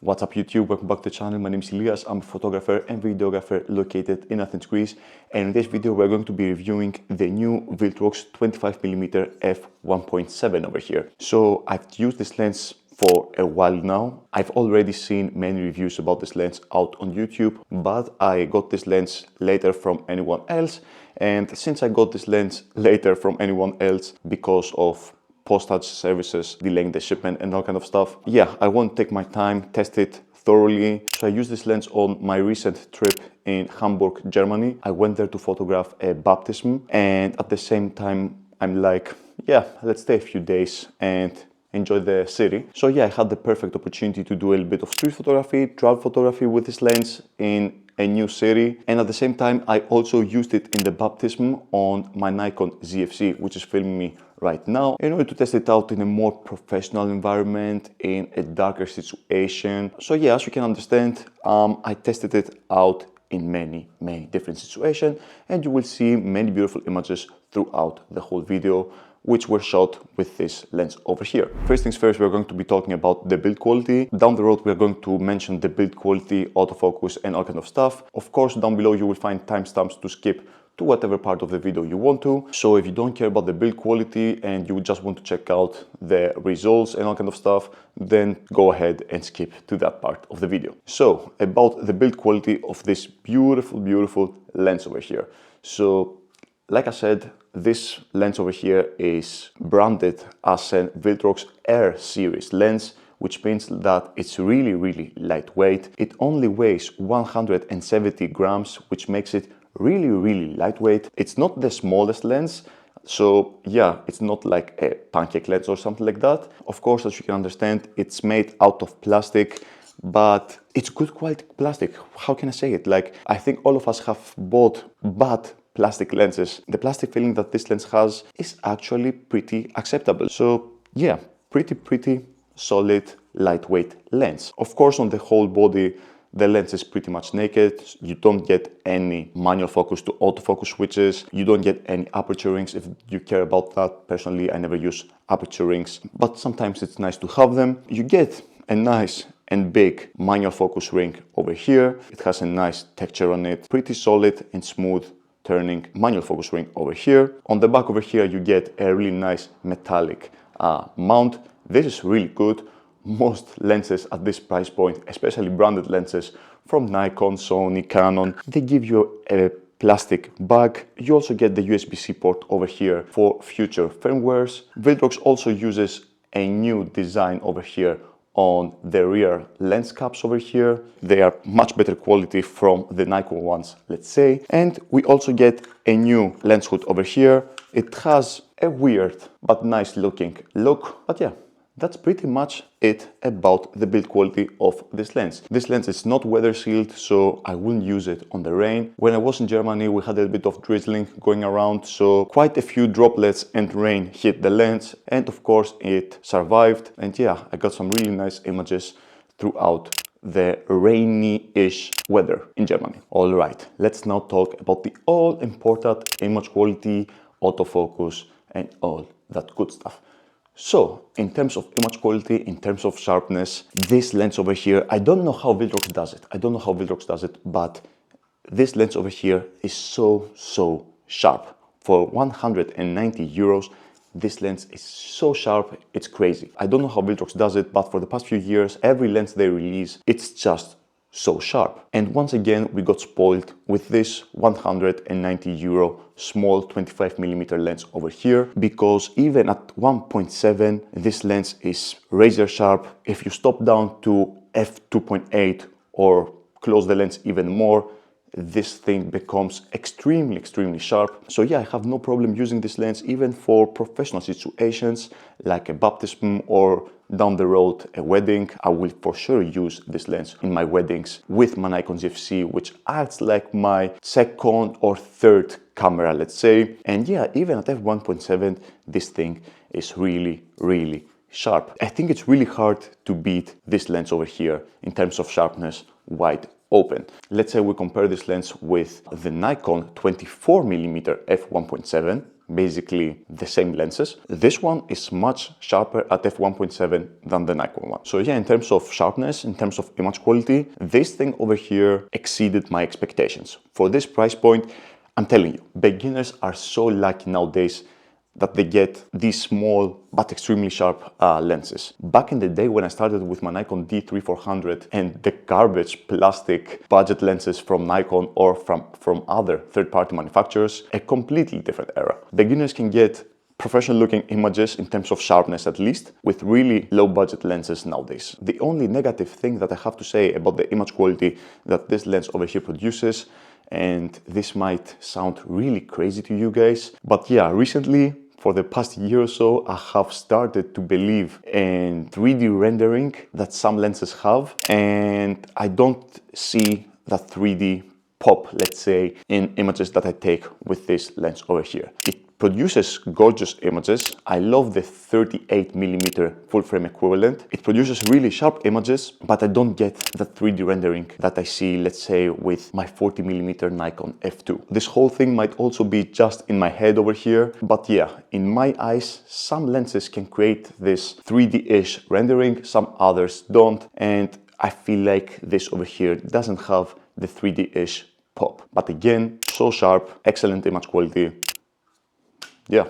What's up YouTube, welcome back to the channel. My name is Elias, I'm a photographer and videographer located in Athens, Greece, and in this video we're going to be reviewing the new Viltrox 25mm f1.7 over here. So I've used this lens for a while now. I've already seen many reviews about this lens out on YouTube, but I got this lens later from anyone else, and since I got this lens later from anyone else because of postage services delaying the shipment and all kind of stuff, yeah, I want to take my time, test it thoroughly. So I used this lens on my recent trip in Hamburg, Germany. I went there to photograph a baptism, and at the same time I'm like, yeah, let's stay a few days and enjoy the city. So yeah, I had the perfect opportunity to do a little bit of street photography, travel photography with this lens in a new city, and at the same time I also used it in the baptism on my Nikon ZFC, which is filming me right now, in order to test it out in a more professional environment, in a darker situation. So yeah, as you can understand, I tested it out in many different situations, and you will see many beautiful images throughout the whole video, which were shot with this lens over here. First things first, we're going to be talking about the build quality. Down the road, we're going to mention the build quality, autofocus, and all kind of stuff. Of course, down below you will find timestamps to skip to whatever part of the video you want to. So if you don't care about the build quality and you just want to check out the results and all kind of stuff, then go ahead and skip to that part of the video. So about the build quality of this beautiful lens over here. So like I said, this lens over here is branded as a Viltrox Air series lens, which means that it's really lightweight. It only weighs 170 grams, which makes it really lightweight. It's not the smallest lens, so yeah, it's not like a pancake lens or something like that. Of course, as you can understand, it's made out of plastic, but it's good quality plastic. How can I say it? Like, I think all of us have bought bad plastic lenses. The plastic feeling that this lens has is actually pretty acceptable. So yeah, pretty solid, lightweight lens. Of course, on the whole body, the lens is pretty much naked. You don't get any manual focus to autofocus switches. You don't get any aperture rings if you care about that. Personally, I never use aperture rings, but sometimes it's nice to have them. You get a nice and big manual focus ring over here. It has a nice texture on it, pretty solid and smooth turning manual focus ring over here. On the back over here, you get a really nice metallic mount. This is really good. Most lenses at this price point, especially branded lenses from Nikon, Sony, Canon, they give you a plastic bag. You also get the USB-C port over here for future firmwares. Viltrox also uses a new design over here on the rear lens caps over here. They are much better quality from the Nikon ones, let's say. And we also get a new lens hood over here. It has a weird but nice looking look, but yeah, that's pretty much it about the build quality of this lens. This lens is not weather sealed, so I wouldn't use it on the rain. When I was in Germany, we had a little bit of drizzling going around, so quite a few droplets and rain hit the lens, and of course it survived. And yeah, I got some really nice images throughout the rainy-ish weather in Germany. All right, let's now talk about the all-important image quality, autofocus, and all that good stuff. So, in terms of image quality, in terms of sharpness, this lens over here, I don't know how Viltrox does it. But this lens over here is so sharp. For 190 euros, this lens is so sharp, it's crazy. I don't know how Viltrox does it, but for the past few years, every lens they release, it's just so sharp. And once again, we got spoiled with this 190 euro small 25mm lens over here, because even at 1.7, this lens is razor sharp. If you stop down to f2.8 or close the lens even more, this thing becomes extremely sharp. So yeah, I have no problem using this lens even for professional situations like a baptism or down the road a wedding. I will for sure use this lens in my weddings with my Nikon ZFC, which acts like my second or third camera, let's say. And yeah, even at f1.7, this thing is really sharp. I think it's really hard to beat this lens over here in terms of sharpness wide open. Let's say we compare this lens with the Nikon 24mm f1.7. basically the same lenses. This one is much sharper at f1.7 than the Nikon one. So yeah, in terms of sharpness, in terms of image quality, this thing over here exceeded my expectations. For this price point, I'm telling you, beginners are so lucky nowadays that they get these small but extremely sharp lenses. Back in the day when I started with my Nikon D3400 and the garbage plastic budget lenses from Nikon or from other third-party manufacturers, a completely different era. Beginners can get professional looking images in terms of sharpness at least with really low budget lenses nowadays. The only negative thing that I have to say about the image quality that this lens over here produces, and this might sound really crazy to you guys, but yeah, recently for the past year or so, I have started to believe in 3D rendering that some lenses have, and I don't see that 3D pop, let's say, in images that I take with this lens over here. It produces gorgeous images. I love the 38mm full frame equivalent. It produces really sharp images, but I don't get the 3D rendering that I see, let's say, with my 40mm Nikon F2. This whole thing might also be just in my head over here, but yeah, in my eyes, some lenses can create this 3D-ish rendering, some others don't, and I feel like this over here doesn't have the 3D-ish pop. But again, so sharp, excellent image quality. Yeah,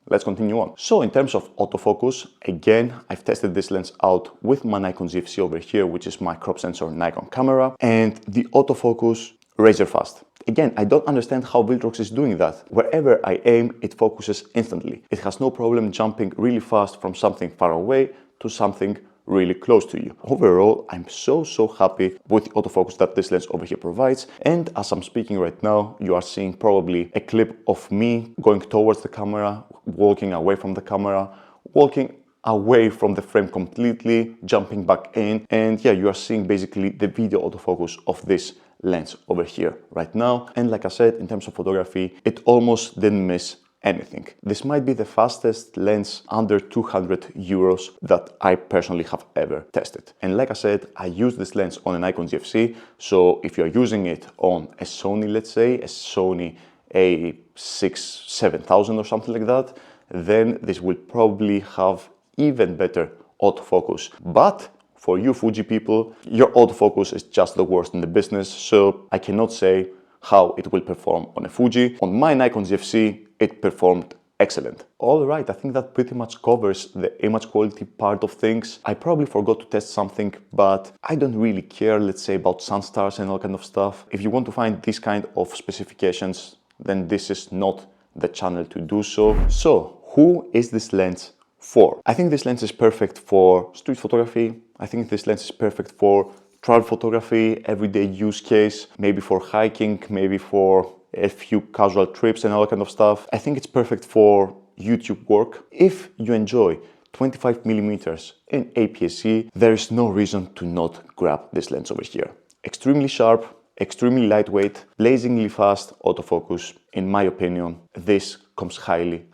let's continue on. So in terms of autofocus, again, I've tested this lens out with my Nikon ZFC over here, which is my crop sensor Nikon camera, and the autofocus razor fast. Again, I don't understand how Viltrox is doing that. Wherever I aim, it focuses instantly. It has no problem jumping really fast from something far away to something really close to you. Overall, I'm so happy with the autofocus that this lens over here provides. And as I'm speaking right now, you are seeing probably a clip of me going towards the camera, walking away from the camera, walking away from the frame completely, jumping back in. And yeah, you are seeing basically the video autofocus of this lens over here right now. And like I said, in terms of photography, it almost didn't miss anything. This might be the fastest lens under 200 euros that I personally have ever tested. And like I said, I use this lens on a Nikon ZFC. So if you're using it on a Sony, let's say, a Sony A6-7000 or something like that, then this will probably have even better autofocus. But for you Fuji people, your autofocus is just the worst in the business. So I cannot say how it will perform on a Fuji. On my Nikon ZFC, it performed excellent. All right, I think that pretty much covers the image quality part of things. I probably forgot to test something, but I don't really care, let's say, about sunstars and all kind of stuff. If you want to find these kind of specifications, then this is not the channel to do so. So, who is this lens for? I think this lens is perfect for street photography. I think this lens is perfect for travel photography, everyday use case, maybe for hiking, maybe for a few casual trips and all kind of stuff. I think it's perfect for YouTube work. If you enjoy 25mm in APS-C, there is no reason to not grab this lens over here. Extremely sharp, extremely lightweight, blazingly fast autofocus. In my opinion, this comes highly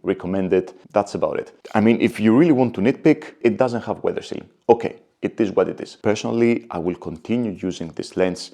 recommended. That's about it. I mean, if you really want to nitpick, it doesn't have weather sealing. Okay, it is what it is. Personally, I will continue using this lens.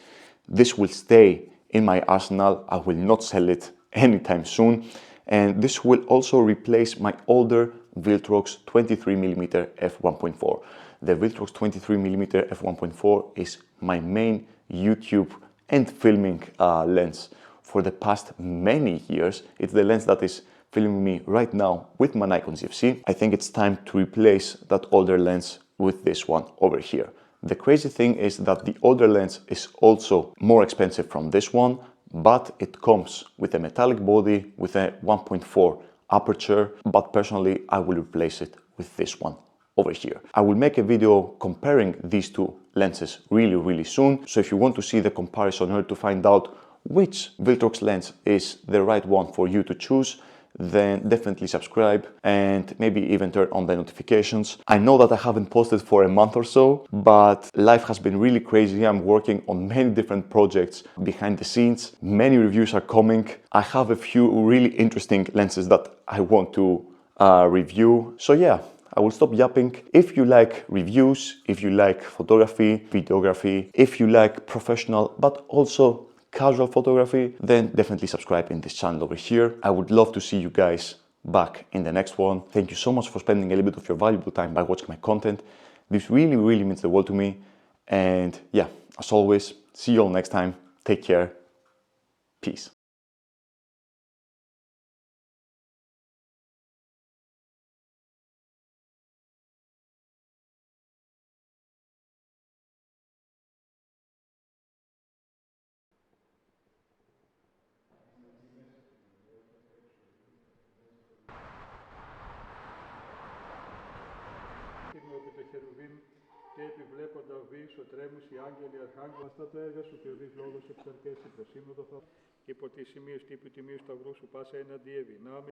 This will stay in my arsenal. I will not sell it anytime soon. And this will also replace my older Viltrox 23mm f1.4. The Viltrox 23mm f1.4 is my main YouTube and filming lens for the past many years. It's the lens that is filming me right now with my Nikon ZFC. I think it's time to replace that older lens with this one over here. The crazy thing is that the older lens is also more expensive from this one, but it comes with a metallic body with a 1.4 aperture, but personally I will replace it with this one over here. I will make a video comparing these two lenses really soon, so if you want to see the comparison in order to find out which Viltrox lens is the right one for you to choose, then definitely subscribe and maybe even turn on the notifications. I know that I haven't posted for a month or so, but life has been really crazy. I'm working on many different projects behind the scenes. Many reviews are coming. I have a few really interesting lenses that I want to review. So yeah, I will stop yapping. If you like reviews, if you like photography, videography, if you like professional but also casual photography, then definitely subscribe in this channel over here. I would love to see you guys back in the next one. Thank you so much for spending a little bit of your valuable time by watching my content. This really, really means the world to me. And yeah, as always, see you all next time. Take care. Peace. Επί το χερουβίμ και επιβλέποντα οβείς, ο τρέμους, οι άγγελοι, αρχάγγελοι, αυτά τα έργα σου και οδείς λόγος εξαρκές, υποσύμνοτο θα υπό τις σημείες τύπου τιμίου σταυρού σου πάσα εναντί εδυνάμει.